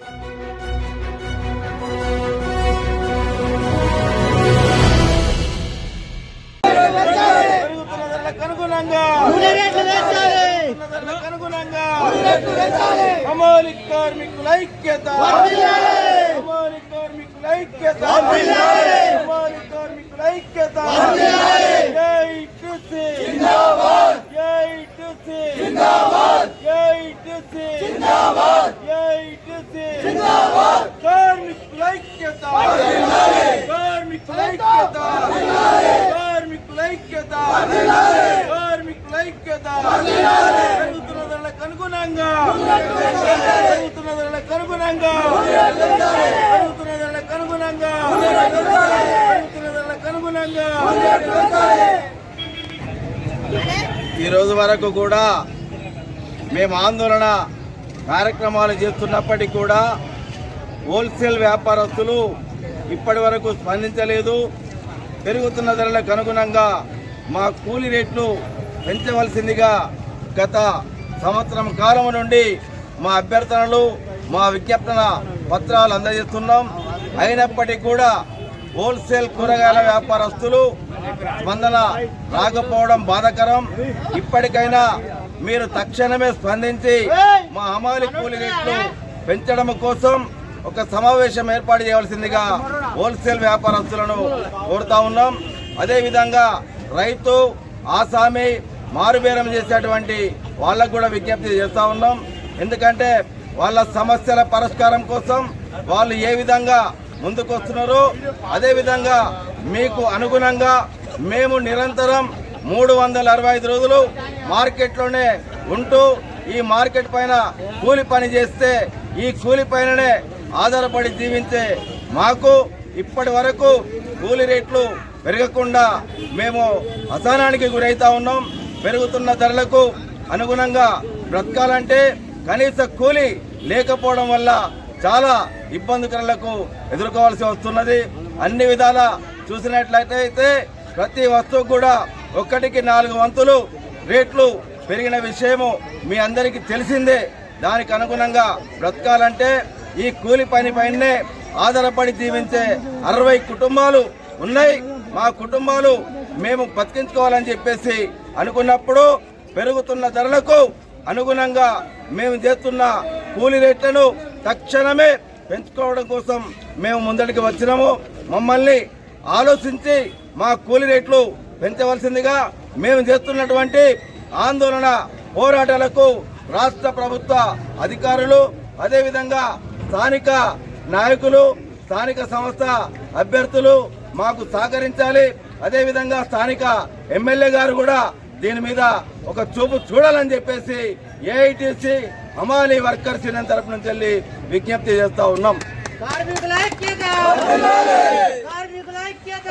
హమాలి కార్మికుల ఐక్యత, హమాలి కార్మికుల ఐక్యత, హమాలి కార్మికుల ఐక్యత. ఏఐటీసీ జిందాబాద్, ఏఐటీసీ జిందాబాద్, ఏఐటీసీ జిందాబాద్, ఏఐటీసీ జిందాబాద్. కార్మికుల ఐక్యత, కార్మికుల ఐక్యత, కార్మికుల ఐక్యత, కార్మికుల ఐక్యత. పెరుగుతున్న ధరలకు అనుగుణంగా, పెరుగుతున్న ధరలకు అనుగుణంగా, పెరుగుతున్న ధరలకు అనుగుణంగా, పెరుగుతున్న ధరలకు అనుగుణంగా. ఈ రోజు వరకు కూడా మేము ఆందోళన కార్యక్రమాలు చేస్తున్నప్పటికీ కూడా హోల్సేల్ వ్యాపారస్తులు ఇప్పటి వరకు స్పందించలేదు. పెరుగుతున్న ధరలకు అనుగుణంగా మా కూలీ రేట్లు పెంచవలసిందిగా గత సంవత్సరం కాలం నుండి మా అభ్యర్థనలు, మా విజ్ఞప్తన పత్రాలు అందజేస్తున్నాం. అయినప్పటికీ కూడా హోల్సేల్ కూరగాయల వ్యాపారస్తులు స్పందన రాకపోవడం బాధాకరం. ఇప్పటికైనా మీరు తక్షణమే స్పందించి మా హమాలి కూలీ రేట్లు పెంచడం కోసం ఒక సమావేశం ఏర్పాటు చేయవలసిందిగా హోల్సేల్ వ్యాపారస్తులను కోరుతా ఉన్నాం. అదేవిధంగా రైతు, ఆసామి, మారుబేరం చేసేటువంటి వాళ్ళకు కూడా విజ్ఞప్తి చేస్తూ ఉన్నాం. ఎందుకంటే వాళ్ళ సమస్యల పరిష్కారం కోసం వాళ్ళు ఏ విధంగా ముందుకు వస్తున్నారో అదేవిధంగా మీకు అనుగుణంగా మేము నిరంతరం 365 రోజులు మార్కెట్లోనే ఉంటూ ఈ మార్కెట్ పైన కూలి పని చేస్తే ఈ కూలి పైననే ఆధారపడి జీవించే మాకు ఇప్పటి వరకు కూలి రేట్లు పెరగకుండా మేము అసహనానికి గురవుతా ఉన్నాం. పెరుగుతున్న ధరలకు అనుగుణంగా బ్రతకాలంటే కనీస కూలి లేకపోవడం వల్ల చాలా ఇబ్బందికరాలకు ఎదుర్కోవాల్సి వస్తున్నది. అన్ని విధాల చూసినట్లయితే ప్రతి వస్తువు కూడా 1కి 4 వంతులు రేట్లు పెరిగిన విషయము మీ అందరికీ తెలిసిందే. దానికి అనుగుణంగా బ్రతకాలంటే ఈ కూలి పని పైనే ఆధారపడి జీవించే 60 కుటుంబాలు ఉన్నాయి. మా కుటుంబాలు మేము బతికించుకోవాలని చెప్పేసి అనుకున్నప్పుడు పెరుగుతున్న ధరలకు అనుగుణంగా మేము చేస్తున్న కూలీ రేట్లను తక్షణమే పెంచుకోవడం కోసం మేము ముందడికి వచ్చినాము. మమ్మల్ని ఆలోచించి మా కూలీ రేట్లు పెంచవలసిందిగా మేము చేస్తున్నటువంటి ఆందోళన పోరాటాలకు రాష్ట్ర ప్రభుత్వ అధికారులు, అదేవిధంగా స్థానిక నాయకులు, స్థానిక సంస్థ అభ్యర్థులు మాకు సహకరించాలి. అదేవిధంగా స్థానిక ఎమ్మెల్యే గారు కూడా దీని మీద ఒక చూపు చూడాలని చెప్పేసి ఏఐటీసీ హమాలి వర్కర్స్ యూనియన్ తరపు నుంచి వెళ్ళి విజ్ఞప్తి చేస్తా ఉన్నాం. కార్మికుల ఐక్యత, కార్మికుల ఐక్యత,